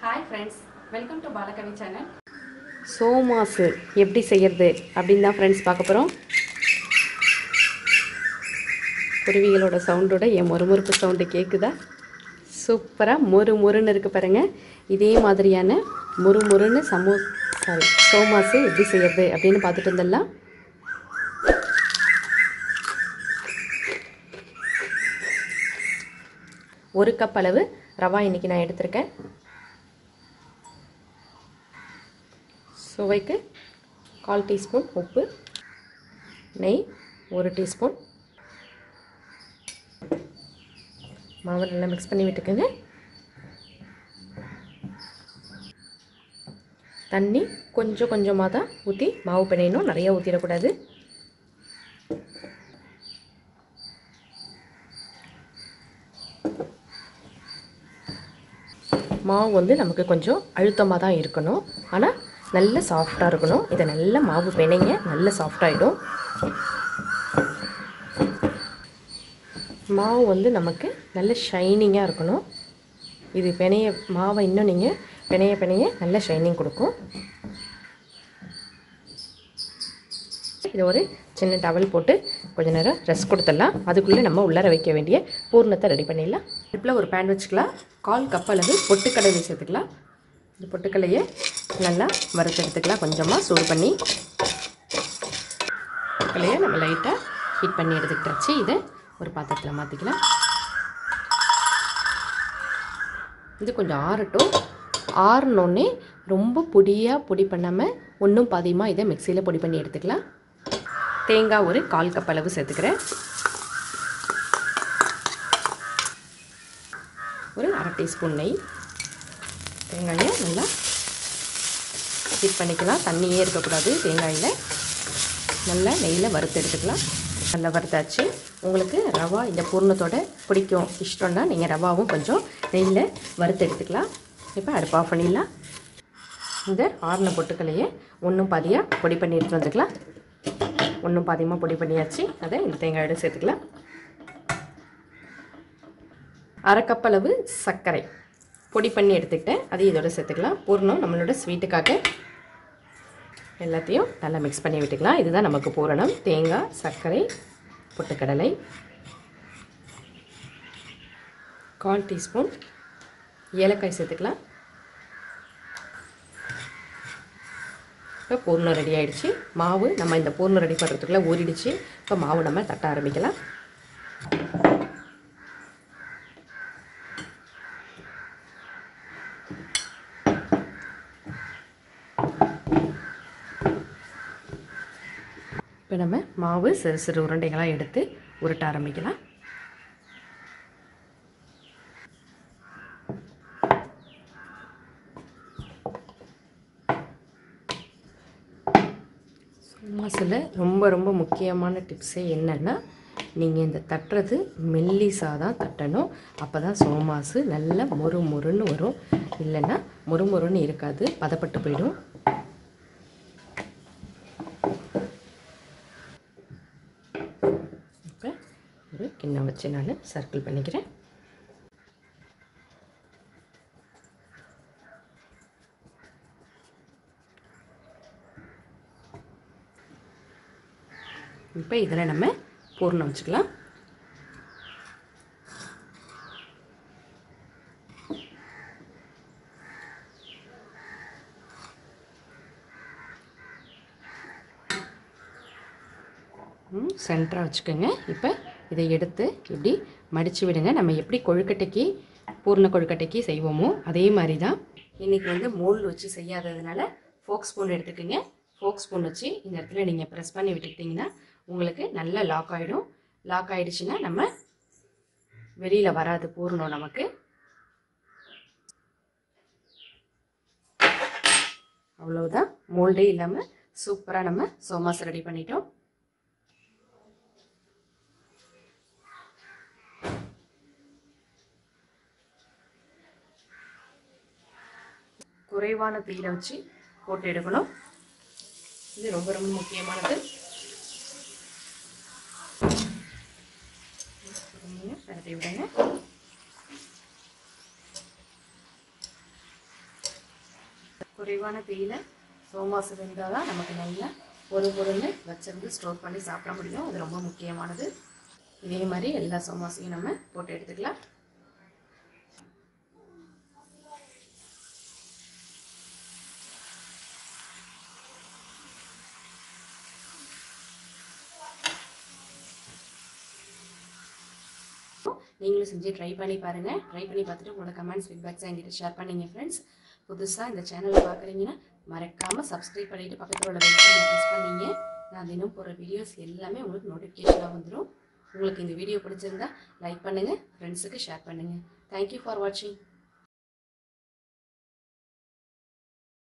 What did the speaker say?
Hi friends, welcome to BALAKAVI channel. Somas எப்படி செய்யறது அப்படினா फ्रेंड्स பார்க்க போறோம். குருவிகளோட சவுண்டோட என் முறுமுறுப்பு சவுண்ட் கேக்குதா? சூப்பரா முறுமுறுன்னு இருக்கு பாருங்க. இதே மாதிரியான முறுமுறுன்னு சோமாஸ் எப்படி செய்யறது அப்படினு பார்த்துட்டு இருந்தலாம். ஒரு கப் அளவு ரவா இன்னைக்கு நான் எடுத்துர்க்கேன். சுவைக்கு 1/4 டீஸ்பூன் உப்பு, நெய் 1 டீஸ்பூன். மாவை நல்லா மிக்ஸ் பண்ணி விட்டுக்கங்க. தண்ணி கொஞ்சம் கொஞ்சமாக தான் ஊற்றி மாவு பிணையணும், நிறைய ஊற்றிடக்கூடாது. மாவு வந்து நமக்கு கொஞ்சம் அழுத்தமாக தான் இருக்கணும், ஆனால் நல்ல சாஃப்டாக இருக்கணும். இதை நல்ல மாவு பிணைங்க, நல்ல சாஃப்டாகிடும். மாவு வந்து நமக்கு நல்ல ஷைனிங்காக இருக்கணும். இது பிணைய மாவை இன்னும் நீங்கள் பிணைய நல்ல ஷைனிங் கொடுக்கும். இது ஒரு சின்ன டவல் போட்டு கொஞ்சம் நேரம் ரெஸ்ட் கொடுத்துடலாம். அதுக்குள்ளே நம்ம உள்ளார வைக்க வேண்டிய பூர்ணத்தை ரெடி பண்ணிடலாம். அடுப்பில் ஒரு பேன் வச்சுக்கலாம். 1/4 கப் அளவு பொட்டுக்கடலை சேர்த்துக்கலாம். இந்த பொட்டுக்கடலையை நல்லா வறுத்து எடுத்துக்கலாம். கொஞ்சமாக சூடு பண்ணி பொட்டுக்கடலையை நம்ம லைட்டாக ஹீட் பண்ணி எடுத்துக்கிட்டாச்சு. இதை ஒரு பாத்திரத்தில் மாற்றிக்கலாம். இது கொஞ்சம் ஆறட்டும். ஆறினோடனே ரொம்ப பொடி பண்ணாமல் ஒன்றும் பாதியமாக இதை மிக்சியில் பொடி பண்ணி எடுத்துக்கலாம். தேங்காய் ஒரு 1/4 கப் அளவு சேர்த்துக்கிறேன். ஒரு 1/2 டீஸ்பூன் நெய். தேங்காயை நல்லா ஹீட் பண்ணிக்கலாம். தண்ணியே இருக்கக்கூடாது. தேங்காயில் நல்லா நெய்யில் வறுத்து எடுத்துக்கலாம். நல்லா வறுத்தாச்சு. உங்களுக்கு ரவா இந்த பூர்ணத்தோட பிடிக்கும் இஷ்டம்னா நீங்கள் ரவாவும் கொஞ்சம் நெய்யில் வறுத்து எடுத்துக்கலாம். இப்போ அடுப்பு ஆஃப் பண்ணிடலாம். இந்த ஆறின பொட்டுக்கலையை ஒன்றும் பாதியாக பொடி பண்ணி எடுத்துகிட்டு வந்துக்கலாம். ஒன்றும் பாதியமாக பொடி பண்ணியாச்சு. அதை இந்த தேங்காயோடு சேர்த்துக்கலாம். 1/2 கப் அளவு சர்க்கரை பொடி பண்ணி எடுத்துக்கிட்டேன், அதையும் இதோட சேர்த்துக்கலாம். பூரணம் நம்மளோட ஸ்வீட்டுக்காக எல்லாத்தையும் நல்லா மிக்ஸ் பண்ணி விட்டுக்கலாம். இதுதான் நமக்கு பூரணம். தேங்காய், சர்க்கரை, பொட்டுக்கடலை, 1/4 டீஸ்பூன் ஏலக்காய் சேர்த்துக்கலாம். இப்போ பூர்ணம் ரெடி ஆகிடுச்சு. மாவு நம்ம இந்த பூர்ணம் ரெடி பண்ணுறதுக்குள்ளே ஊறிடுச்சு. இப்போ மாவு நம்ம தட்ட ஆரம்பிக்கலாம். இப்போ நம்ம மாவு சிறு சிறு உருண்டைகளாக எடுத்து உருட்ட ஆரம்பிக்கலாம். சோமாஸில் ரொம்ப முக்கியமான டிப்ஸே என்னென்னா, நீங்கள் இந்த தட்டுறது மெல்லிசாக தான் தட்டணும். அப்போ தான் சோமாஸு நல்ல முறுமுறுன்னு வரும். இல்லைன்னா முறுமுறுன்னு இருக்காது, பதப்பட்டு போயிடும். இப்போ ஒரு கிண்ணம் வச்சு நான் சர்க்கிள் பண்ணிக்கிறேன். இப்போ இதில் நம்ம பூர்ணம் வச்சுக்கலாம். சென்டராக வச்சுக்கோங்க. இப்போ இதை எடுத்து இப்படி மடித்து விடுங்க. நம்ம எப்படி கொழுக்கட்டைக்கு பூர்ண கொழுக்கட்டைக்கு செய்வோமோ அதே மாதிரி தான். இன்றைக்கி வந்து மோல்டு வச்சு செய்யாததுனால ஃபோக் ஸ்பூன் எடுத்துக்கோங்க. ஃபோக் ஸ்பூன் வச்சு இந்த இடத்துல நீங்கள் ப்ரெஸ் பண்ணி விட்டுக்கிட்டிங்கன்னா உங்களுக்கு நல்லா லாக் ஆகிடும். லாக் ஆகிடுச்சுன்னா நம்ம வெளியில் வராது பூர்ணம் நமக்கு. அவ்வளோதான். மோல்டே இல்லாமல் சூப்பராக நம்ம சோமாஸ் ரெடி பண்ணிட்டோம். குறைவான தீயில வச்சு போட்டு எடுக்கணும். இது ரொம்ப முக்கியமானது. பரட்டி விடுங்க. குறைவான தீயில சோமாஸ் வெந்தால் தான் நமக்கு நல்லா ஒரு பொருள் வச்சிருந்து ஸ்டோர் பண்ணி சாப்பிட முடியும். அது ரொம்ப முக்கியமானது. இதே மாதிரி எல்லா சோமாஸையும் நம்ம போட்டு எடுத்துக்கலாம். நீங்களும் செஞ்சு ட்ரை பண்ணி பாருங்கள். ட்ரை பண்ணி பார்த்துட்டு உங்களோட கமெண்ட்ஸ் ஃபீட்பேக்ஸை என்கிட்ட ஷேர் பண்ணிங்க ஃப்ரெண்ட்ஸ். புதுசாக இந்த சேனலை பார்க்குறீங்கன்னா மறக்காமல் சப்ஸ்கிரைப் பண்ணிவிட்டு பக்கத்தில் உள்ள பெல் பட்டனை ப்ரெஸ் பண்ணிங்க. நான் தினம் போகிற வீடியோஸ் எல்லாமே உங்களுக்கு நோட்டிஃபிகேஷனாக வந்துடும். உங்களுக்கு இந்த வீடியோ பிடிச்சிருந்தா லைக் பண்ணுங்கள், ஃப்ரெண்ட்ஸுக்கு ஷேர் பண்ணுங்கள். தேங்க்யூ ஃபார் வாட்சிங்.